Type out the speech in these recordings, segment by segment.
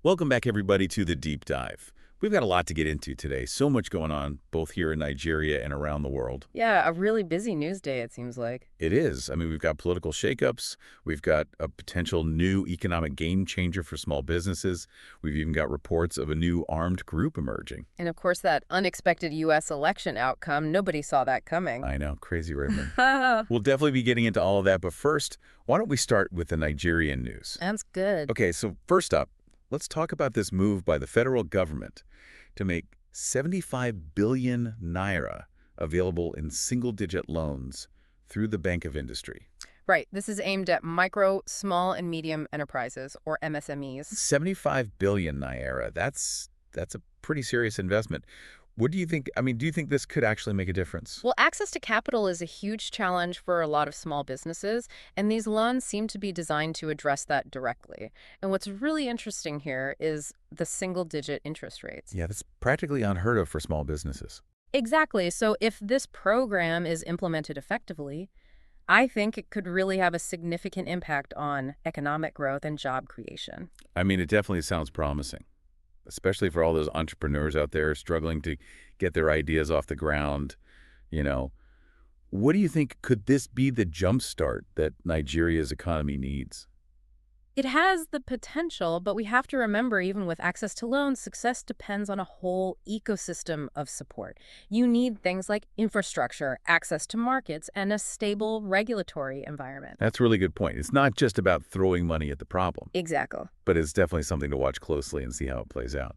Welcome back, everybody, to the Deep Dive. We've got a lot to get into today. So much going on, both here in Nigeria and around the world. Yeah, a really busy news day, it seems like. It is. I mean, we've got political shakeups. We've got a potential new economic game changer for small businesses. We've even got reports of a new armed group emerging. And of course, that unexpected U.S. election outcome, nobody saw that coming. I know, crazy, right? We'll definitely be getting into all of that. But first, why don't we start with the Nigerian news? Sounds good. Okay, so first up, let's talk about this move by the federal government to make 75 billion naira available in single-digit loans through the Bank of Industry. Right, this is aimed at micro, small, and medium enterprises, or MSMEs. 75 billion naira, that's a pretty serious investment. What do you think? I mean, do you think this could actually make a difference? Well, access to capital is a huge challenge for a lot of small businesses, and these loans seem to be designed to address that directly. And what's really interesting here is the single-digit interest rates. Yeah, that's practically unheard of for small businesses. Exactly. So if this program is implemented effectively, I think it could really have a significant impact on economic growth and job creation. I mean, it definitely sounds promising, especially for all those entrepreneurs out there struggling to get their ideas off the ground. You know, what do you think? Could this be the jumpstart that Nigeria's economy needs? It has the potential, but we have to remember, even with access to loans, success depends on a whole ecosystem of support. You need things like infrastructure, access to markets, and a stable regulatory environment. That's a really good point. It's not just about throwing money at the problem, Exactly. but it's definitely something to watch closely and see how it plays out.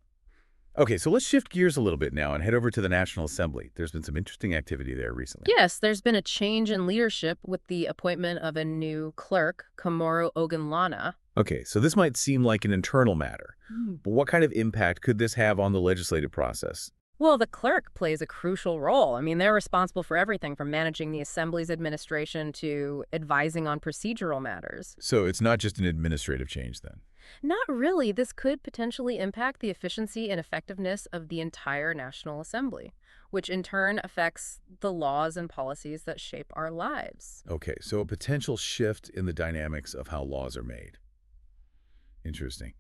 Okay, so let's shift gears a little bit now and head over to the National Assembly. There's been some interesting activity there recently. Yes, there's been a change in leadership with the appointment of a new clerk, Kamoru Ogunlana. Okay, so this might seem like an internal matter, but what kind of impact could this have on the legislative process? Well, the clerk plays a crucial role. I mean, they're responsible for everything from managing the assembly's administration to advising on procedural matters. So it's not just an administrative change then? Not really. This could potentially impact the efficiency and effectiveness of the entire National Assembly, which in turn affects the laws and policies that shape our lives. Okay, so a potential shift in the dynamics of how laws are made. Interesting.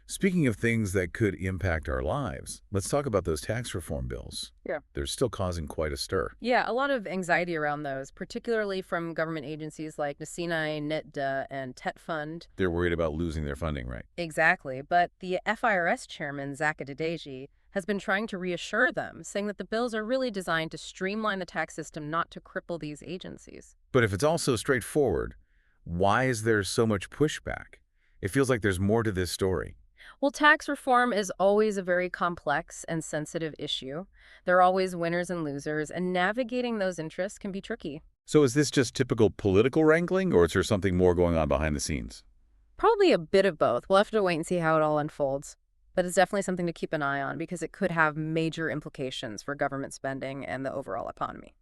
Speaking of things that could impact our lives, let's talk about those tax reform bills. Yeah. They're still causing quite a stir. Yeah, a lot of anxiety around those, particularly from government agencies like Nasinai, NITDA, and TET Fund. They're worried about losing their funding, right? Exactly, but the FIRS chairman, Zaka Dedeji, has been trying to reassure them, saying that the bills are really designed to streamline the tax system, not to cripple these agencies. But if it's all so straightforward, why is there so much pushback? It feels like there's more to this story. Well, tax reform is always a very complex and sensitive issue. There are always winners and losers, and navigating those interests can be tricky. So is this just typical political wrangling, or is there something more going on behind the scenes? Probably a bit of both. We'll have to wait and see how it all unfolds. But it's definitely something to keep an eye on because it could have major implications for government spending and the overall economy.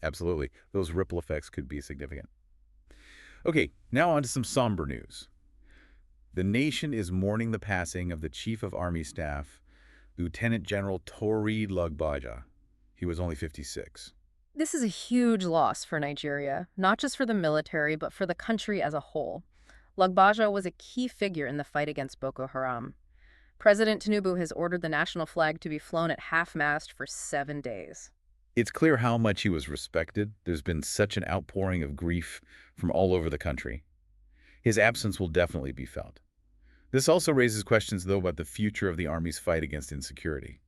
Absolutely. Those ripple effects could be significant. Okay, now on to some somber news. The nation is mourning the passing of the Chief of Army Staff, Lieutenant General Torí Lugbaja. He was only 56. This is a huge loss for Nigeria, not just for the military, but for the country as a whole. Lugbaja was a key figure in the fight against Boko Haram. President Tinubu has ordered the national flag to be flown at half-mast for 7 days. It's clear how much he was respected. There's been such an outpouring of grief from all over the country. His absence will definitely be felt. This also raises questions, though, about the future of the Army's fight against insecurity.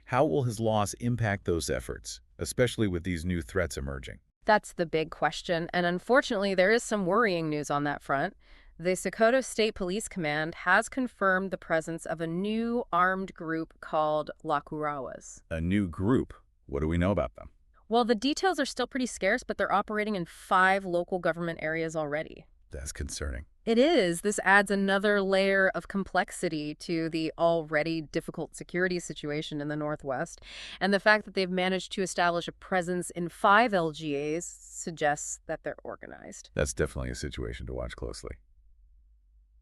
How will his loss impact those efforts, especially with these new threats emerging? That's the big question, and unfortunately there is some worrying news on that front. The Sokoto State Police Command has confirmed the presence of a new armed group called Lakurawas. A new group. What do we know about them? Well, the details are still pretty scarce, but they're operating in 5 local government areas already. That's concerning. It is. This adds another layer of complexity to the already difficult security situation in the Northwest. And the fact that they've managed to establish a presence in 5 LGAs suggests that they're organized. That's definitely a situation to watch closely.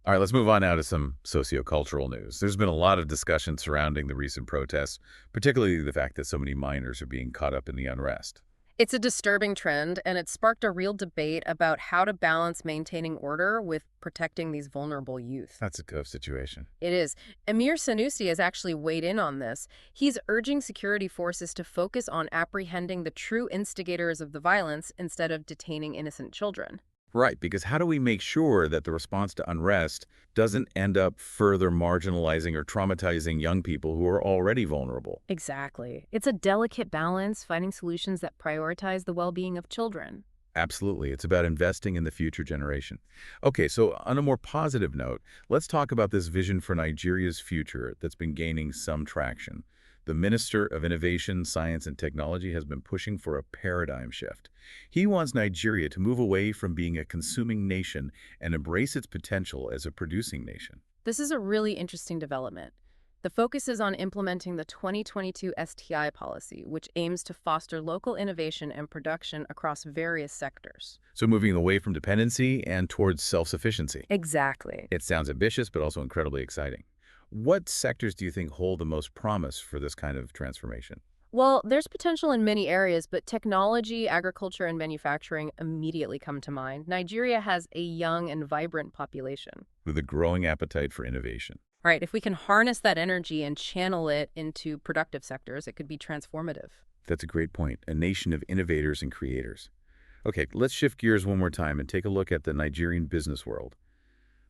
All right, let's move on now to some sociocultural news. There's been a lot of discussion surrounding the recent protests, particularly the fact that so many minors are being caught up in the unrest. It's a disturbing trend, and it sparked a real debate about how to balance maintaining order with protecting these vulnerable youth. That's a tough situation. It is. Emir Sanusi has actually weighed in on this. He's urging security forces to focus on apprehending the true instigators of the violence instead of detaining innocent children. Right, because how do we make sure that the response to unrest doesn't end up further marginalizing or traumatizing young people who are already vulnerable? Exactly. It's a delicate balance, finding solutions that prioritize the well-being of children. Absolutely. It's about investing in the future generation. Okay, so on a more positive note, let's talk about this vision for Nigeria's future that's been gaining some traction. The Minister of Innovation, Science, and Technology has been pushing for a paradigm shift. He wants Nigeria to move away from being a consuming nation and embrace its potential as a producing nation. This is a really interesting development. The focus is on implementing the 2022 STI policy, which aims to foster local innovation and production across various sectors. So moving away from dependency and towards self-sufficiency. Exactly. It sounds ambitious, but also incredibly exciting. What sectors do you think hold the most promise for this kind of transformation? Well, there's potential in many areas, but technology, agriculture, and manufacturing immediately come to mind. Nigeria has a young and vibrant population. With a growing appetite for innovation. Right, if we can harness that energy and channel it into productive sectors, it could be transformative. That's a great point. A nation of innovators and creators. Okay, let's shift gears one more time and take a look at the Nigerian business world.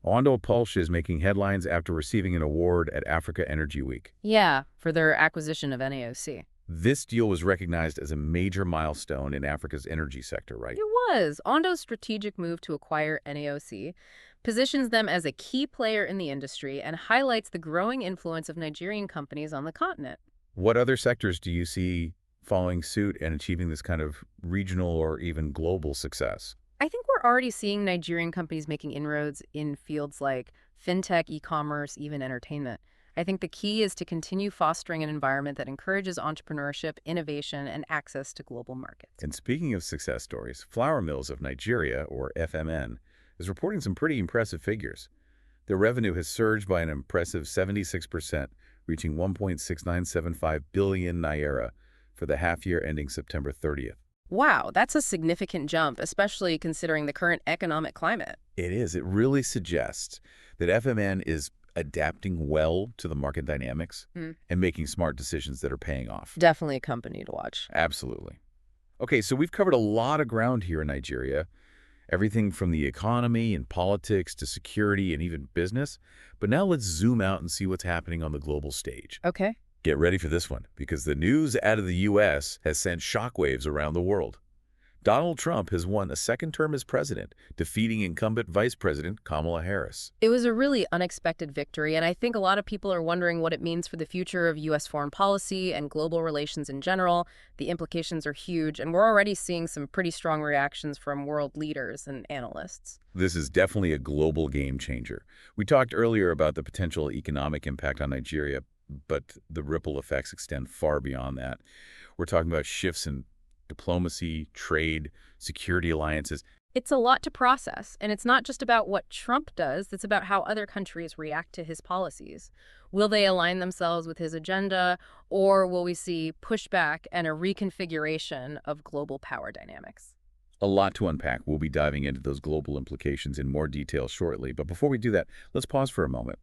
Ondo Pulse is making headlines after receiving an award at Africa Energy Week. Yeah, for their acquisition of NAOC. This deal was recognized as a major milestone in Africa's energy sector, right? It was. Ondo's strategic move to acquire NAOC positions them as a key player in the industry and highlights the growing influence of Nigerian companies on the continent. What other sectors do you see following suit and achieving this kind of regional or even global success? I think we're already seeing Nigerian companies making inroads in fields like fintech, e-commerce, even entertainment. I think the key is to continue fostering an environment that encourages entrepreneurship, innovation, and access to global markets. And speaking of success stories, Flour Mills of Nigeria, or FMN, is reporting some pretty impressive figures. Their revenue has surged by an impressive 76%, reaching 1.6975 billion naira for the half year ending September 30th. Wow, that's a significant jump, especially considering the current economic climate. It is. It really suggests that FMN is adapting well to the market dynamics and making smart decisions that are paying off. Definitely a company to watch. Absolutely. Okay, so we've covered a lot of ground here in Nigeria, everything from the economy and politics to security and even business. But now let's zoom out and see what's happening on the global stage. Okay. Get ready for this one, because the news out of the U.S. has sent shockwaves around the world. Donald Trump has won a second term as president, defeating incumbent Vice President Kamala Harris. It was a really unexpected victory, and I think a lot of people are wondering what it means for the future of U.S. foreign policy and global relations in general. The implications are huge, and we're already seeing some pretty strong reactions from world leaders and analysts. This is definitely a global game changer. We talked earlier about the potential economic impact on Nigeria, but the ripple effects extend far beyond that. We're talking about shifts in diplomacy, trade, security alliances. It's a lot to process, and it's not just about what Trump does, it's about how other countries react to his policies. Will they align themselves with his agenda, or will we see pushback and a reconfiguration of global power dynamics? A lot to unpack. We'll be diving into those global implications in more detail shortly. But before we do that, let's pause for a moment.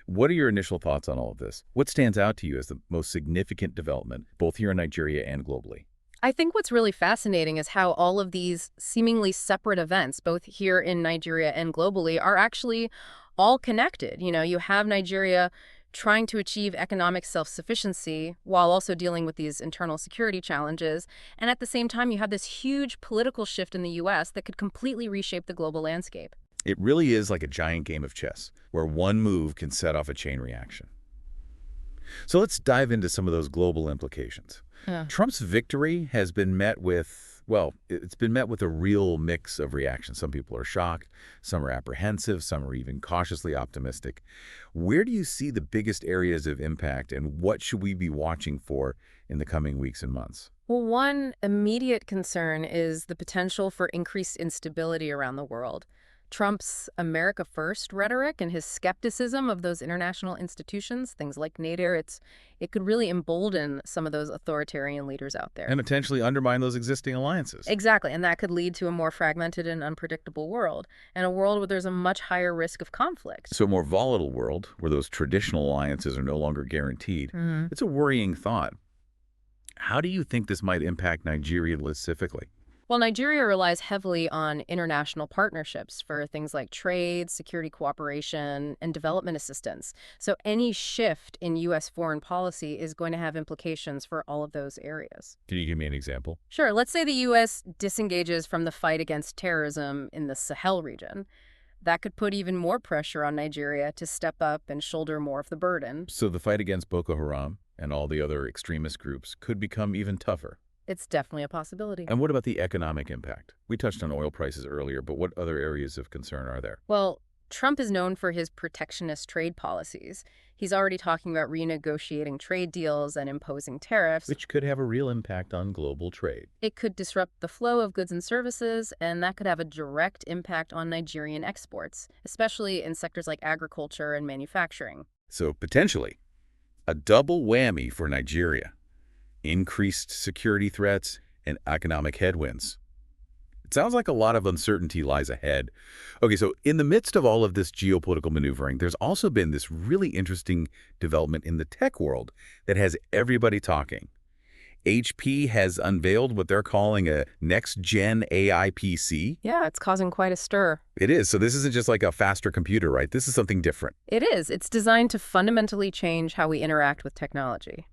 What are your initial thoughts on all of this? What stands out to you as the most significant development, both here in Nigeria and globally? I think what's really fascinating is how all of these seemingly separate events, both here in Nigeria and globally, are actually all connected. You know, you have Nigeria trying to achieve economic self-sufficiency while also dealing with these internal security challenges. And at the same time, you have this huge political shift in the U.S. that could completely reshape the global landscape. It really is like a giant game of chess, where one move can set off a chain reaction. So let's dive into some of those global implications. Trump's victory has been met with, well, it's been met with a real mix of reactions. Some people are shocked, some are apprehensive, some are even cautiously optimistic. Where do you see the biggest areas of impact, and what should we be watching for in the coming weeks and months? Well, one immediate concern is the potential for increased instability around the world. Trump's America First rhetoric and his skepticism of those international institutions, things like NATO, it could really embolden some of those authoritarian leaders out there. And potentially undermine those existing alliances. Exactly, and that could lead to a more fragmented and unpredictable world, and a world where there's a much higher risk of conflict. So a more volatile world, where those traditional alliances are no longer guaranteed. Mhm. It's a worrying thought. How do you think this might impact Nigeria specifically? Well, Nigeria relies heavily on international partnerships for things like trade, security cooperation, and development assistance. So any shift in U.S. foreign policy is going to have implications for all of those areas. Can you give me an example? Sure, let's say the U.S. disengages from the fight against terrorism in the Sahel region. That could put even more pressure on Nigeria to step up and shoulder more of the burden. So the fight against Boko Haram and all the other extremist groups could become even tougher. It's definitely a possibility. And what about the economic impact? We touched on oil prices earlier, but what other areas of concern are there? Well, Trump is known for his protectionist trade policies. He's already talking about renegotiating trade deals and imposing tariffs. Which could have a real impact on global trade. It could disrupt the flow of goods and services, and that could have a direct impact on Nigerian exports, especially in sectors like agriculture and manufacturing. So potentially, a double whammy for Nigeria. Increased security threats and economic headwinds. It sounds like a lot of uncertainty lies ahead. Okay, so in the midst of all of this geopolitical maneuvering, there's also been this really interesting development in the tech world that has everybody talking. HP has unveiled what they're calling a next-gen AI PC. Yeah, it's causing quite a stir. It is. So this isn't just like a faster computer, right? This is something different. It is. It's designed to fundamentally change how we interact with technology.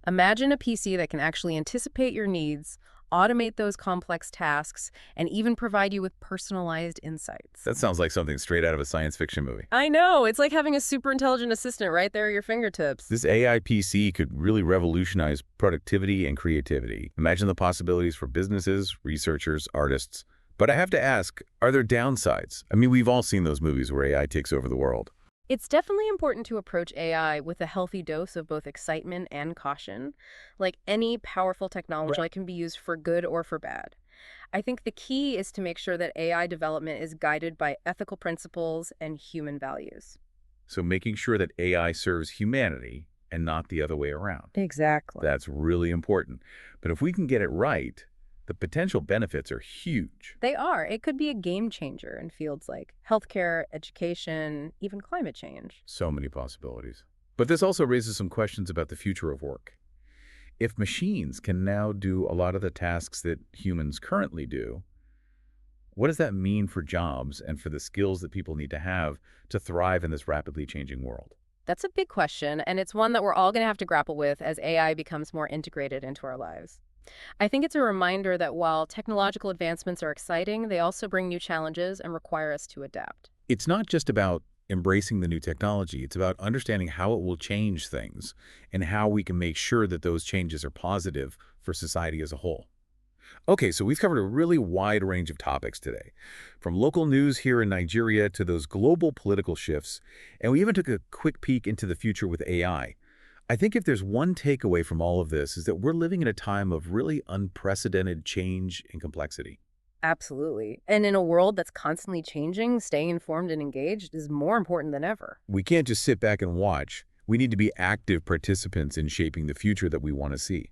Imagine a PC that can actually anticipate your needs, automate those complex tasks, and even provide you with personalized insights. That sounds like something straight out of a science fiction movie. I know. It's like having a super intelligent assistant right there at your fingertips. This AI PC could really revolutionize productivity and creativity. Imagine the possibilities for businesses, researchers, artists. But I have to ask, are there downsides? I mean, we've all seen those movies where AI takes over the world. It's definitely important to approach AI with a healthy dose of both excitement and caution. Like any powerful technology, it can be used for good or for bad. I think the key is to make sure that AI development is guided by ethical principles and human values. So making sure that AI serves humanity and not the other way around. Exactly. That's really important. But if we can get it right, the potential benefits are huge. They are. It could be a game changer in fields like healthcare, education, even climate change. So many possibilities. But this also raises some questions about the future of work. If machines can now do a lot of the tasks that humans currently do, what does that mean for jobs and for the skills that people need to have to thrive in this rapidly changing world? That's a big question, and it's one that we're all going to have to grapple with as AI becomes more integrated into our lives. I think it's a reminder that while technological advancements are exciting, they also bring new challenges and require us to adapt. It's not just about embracing the new technology. It's about understanding how it will change things and how we can make sure that those changes are positive for society as a whole. Okay, so we've covered a really wide range of topics today, from local news here in Nigeria to those global political shifts, and we even took a quick peek into the future with AI. I think if there's one takeaway from all of this is that we're living in a time of really unprecedented change and complexity. Absolutely. And in a world that's constantly changing, staying informed and engaged is more important than ever. We can't just sit back and watch. We need to be active participants in shaping the future that we want to see.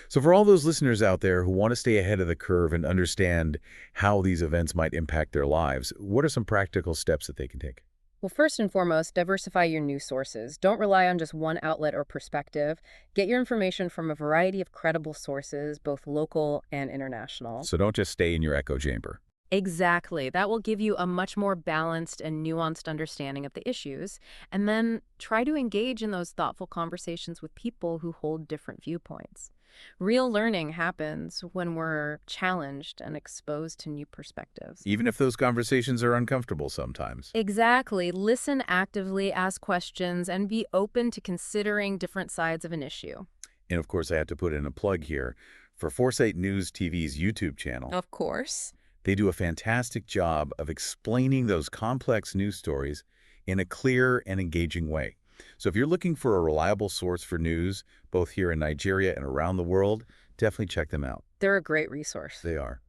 So for all those listeners out there who want to stay ahead of the curve and understand how these events might impact their lives, what are some practical steps that they can take? Well, first and foremost, diversify your news sources. Don't rely on just one outlet or perspective. Get your information from a variety of credible sources, both local and international. So don't just stay in your echo chamber. Exactly. That will give you a much more balanced and nuanced understanding of the issues. And then try to engage in those thoughtful conversations with people who hold different viewpoints. Real learning happens when we're challenged and exposed to new perspectives. Even if those conversations are uncomfortable sometimes. Exactly. Listen actively, ask questions, and be open to considering different sides of an issue. And of course, I have to put in a plug here for Foresight News TV's YouTube channel. Of course. They do a fantastic job of explaining those complex news stories in a clear and engaging way. So if you're looking for a reliable source for news, both here in Nigeria and around the world, definitely check them out. They're a great resource. They are.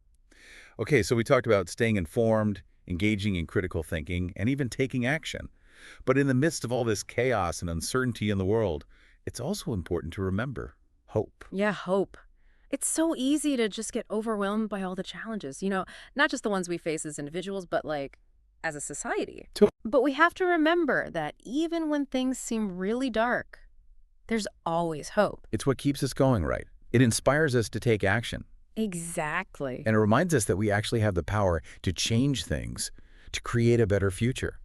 Okay, so we talked about staying informed, engaging in critical thinking, and even taking action. But in the midst of all this chaos and uncertainty in the world, it's also important to remember hope. Yeah, hope. It's so easy to just get overwhelmed by all the challenges, not just the ones we face as individuals, but like as a society. To- But we have to remember that even when things seem really dark, there's always hope. It's what keeps us going, right? It inspires us to take action. Exactly. And it reminds us that we actually have the power to change things, to create a better future.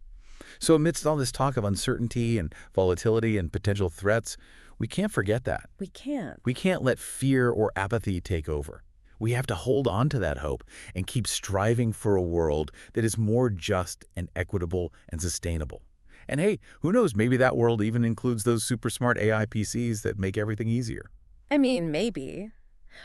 So amidst all this talk of uncertainty and volatility and potential threats, we can't forget that. We can't. We can't let fear or apathy take over. We have to hold on to that hope and keep striving for a world that is more just and equitable and sustainable. And hey, who knows, maybe that world even includes those super smart AI PCs that make everything easier. I mean, maybe.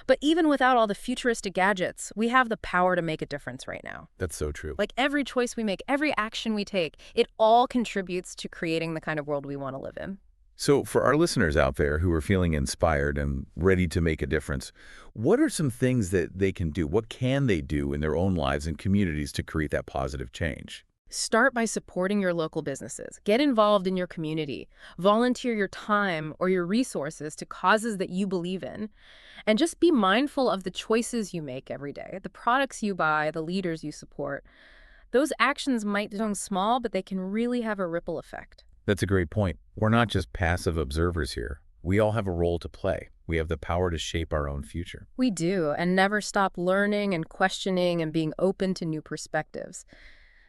But even without all the futuristic gadgets, we have the power to make a difference right now. That's so true. Like every choice we make, every action we take, it all contributes to creating the kind of world we want to live in. So for our listeners out there who are feeling inspired and ready to make a difference, what are some things that they can do? What can they do in their own lives and communities to create that positive change? Start by supporting your local businesses. Get involved in your community. Volunteer your time or your resources to causes that you believe in. And just be mindful of the choices you make every day, the products you buy, the leaders you support. Those actions might sound small, but they can really have a ripple effect. That's a great point. We're not just passive observers here. We all have a role to play. We have the power to shape our own future. We do, and never stop learning and questioning and being open to new perspectives.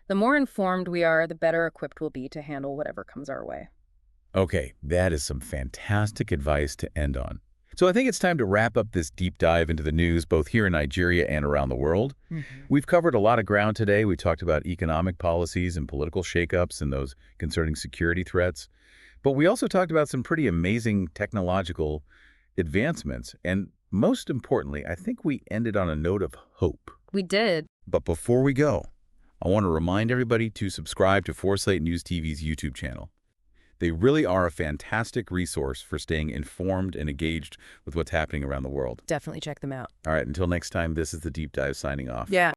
The more informed we are, the better equipped we'll be to handle whatever comes our way. Okay, that is some fantastic advice to end on. So I think it's time to wrap up this deep dive into the news, both here in Nigeria and around the world. We've covered a lot of ground today. We talked about economic policies and political shakeups and those concerning security threats. But we also talked about some pretty amazing technological advancements. And most importantly, I think we ended on a note of hope. We did. But before we go, I want to remind everybody to subscribe to Foresight News TV's YouTube channel. They really are a fantastic resource for staying informed and engaged with what's happening around the world. Definitely check them out. All right, until next time, this is The Deep Dive signing off. Yeah.